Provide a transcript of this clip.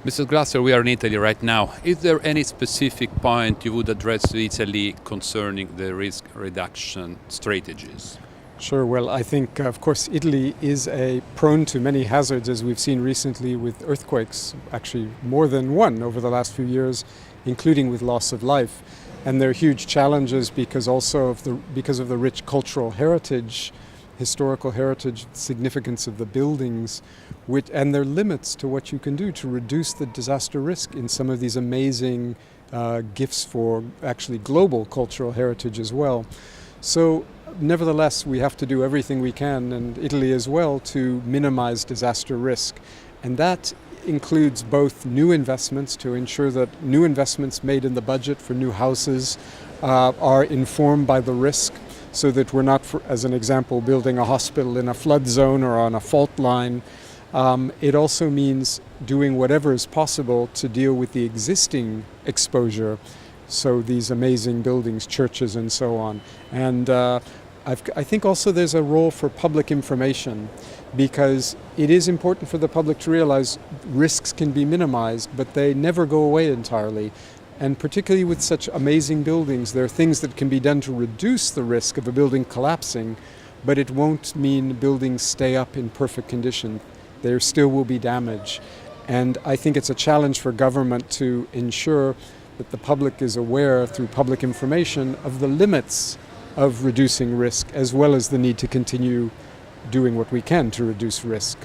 Mr. Glasser, we are in Italy right now. Is there any specific point you would address to Italy concerning the risk reduction strategies? Sure. Well, I think, of course, Italy is prone to many hazards, as we've seen recently with earthquakes, actually more than one over the last few years, including with loss of life. And there are huge challenges because of the rich cultural heritage, historical heritage, significance of the buildings, and their limits to what you can do to reduce the disaster risk in some of these amazing gifts for actually global cultural heritage as well. So nevertheless, we have to do everything we can, and Italy as well, to minimize disaster risk. And that includes both new investments to ensure that new investments made in the budget for new houses are informed by the risk, so that we're not, as an example, building a hospital in a flood zone or on a fault line. It also means doing whatever is possible to deal with the existing exposure, so these amazing buildings, churches and so on. And I think also there's a role for public information, because it is important for the public to realize risks can be minimized, but they never go away entirely. And particularly with such amazing buildings, there are things that can be done to reduce the risk of a building collapsing, but it won't mean buildings stay up in perfect condition. There still will be damage. And I think it's a challenge for government to ensure that the public is aware through public information of the limits of reducing risk, as well as the need to continue doing what we can to reduce risk.